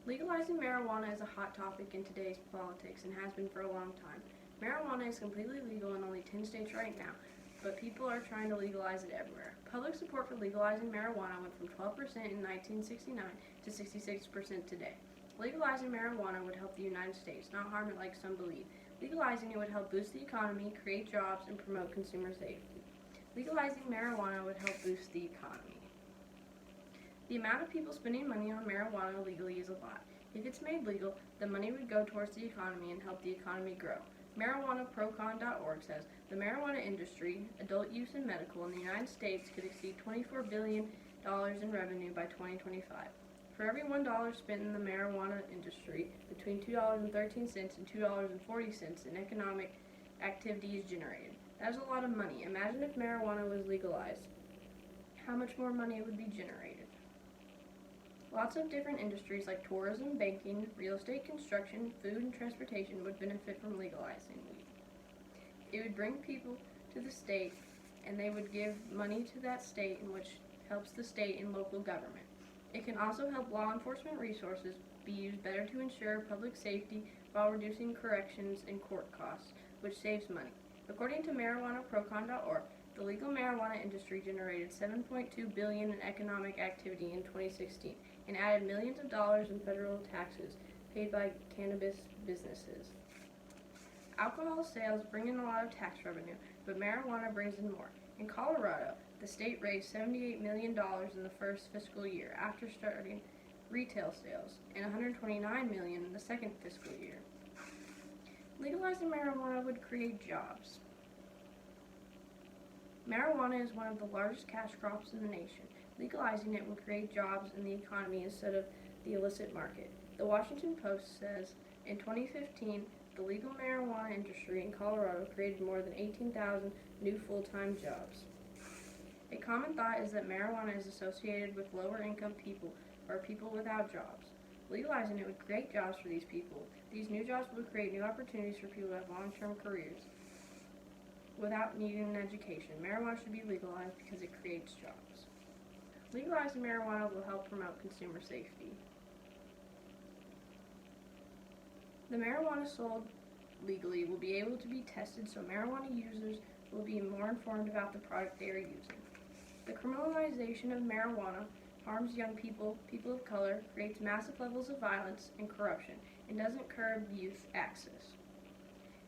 Legalizing marijuana is a hot topic in today's politics and has been for a long time. Marijuana is completely legal in only 10 states right now, but people are trying to legalize it everywhere. Public support for legalizing marijuana went from 12% in 1969 to 66% today. Legalizing marijuana would help the United States, not harm it like some believe. Legalizing it would help boost the economy, create jobs, and promote consumer safety. Legalizing marijuana would help boost the economy. The amount of people spending money on marijuana legally is a lot. If it's made legal, the money would go towards the economy and help the economy grow. MarijuanaProCon.org says the marijuana industry, adult use and medical, in the United States could exceed $24 billion in revenue by 2025. For every $1 spent in the marijuana industry, between $2.13 and $2.40 in economic activity is generated. That is a lot of money. Imagine if marijuana was legalized. How much more money would be generated? Lots of different industries like tourism, banking, real estate, construction, food, and transportation would benefit from legalizing weed. It would bring people to the state, and they would give money to that state, in which helps the state and local government. It can also help law enforcement resources be used better to ensure public safety while reducing corrections and court costs, which saves money. According to MarijuanaProCon.org, the legal marijuana industry generated $7.2 billion in economic activity in 2016 and added millions of dollars in federal taxes paid by cannabis businesses. Alcohol sales bring in a lot of tax revenue, but marijuana brings in more. In Colorado, the state raised $78 million in the first fiscal year after starting retail sales, and $129 million in the second fiscal year. Legalizing marijuana would create jobs. Marijuana is one of the largest cash crops in the nation. Legalizing it would create jobs in the economy instead of the illicit market. The Washington Post says in 2015, the legal marijuana industry in Colorado created more than 18,000 new full-time jobs. A common thought is that marijuana is associated with lower-income people or people without jobs. Legalizing it would create jobs for these people. These new jobs would create new opportunities for people who have long-term careers without needing an education. Marijuana should be legalized because it creates jobs. Legalizing marijuana will help promote consumer safety. The marijuana sold legally will be able to be tested so marijuana users will be more informed about the product they are using. The criminalization of marijuana harms young people, people of color, creates massive levels of violence and corruption, and doesn't curb youth access.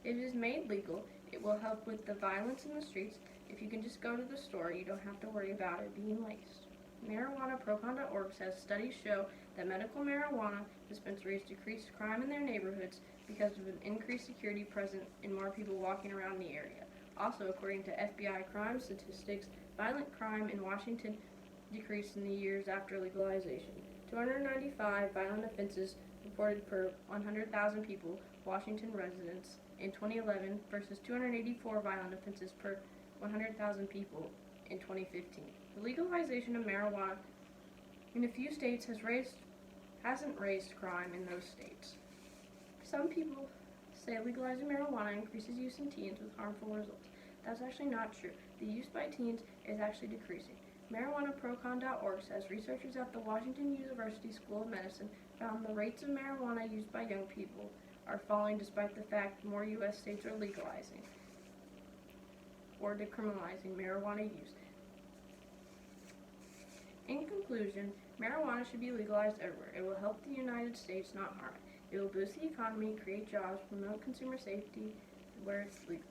If it is made legal, it will help with the violence in the streets. If you can just go to the store, you don't have to worry about it being laced. MarijuanaProCon.org says studies show that medical marijuana dispensaries decrease crime in their neighborhoods because of an increased security present and more people walking around the area. Also, according to FBI crime statistics, violent crime in Washington decreased in the years after legalization. 295 violent offenses reported per 100,000 people, Washington residents, in 2011 versus 284 violent offenses per 100,000 people in 2015. The legalization of marijuana in a few states hasn't raised crime in those states. Some people say legalizing marijuana increases use in teens with harmful results. That's actually not true. The use by teens is actually decreasing. MarijuanaProCon.org says researchers at the Washington University School of Medicine found the rates of marijuana used by young people are falling despite the fact more U.S. states are legalizing or decriminalizing marijuana use. In conclusion, marijuana should be legalized everywhere. It will help the United States, not harm it. It will boost the economy, create jobs, promote consumer safety where it's legal.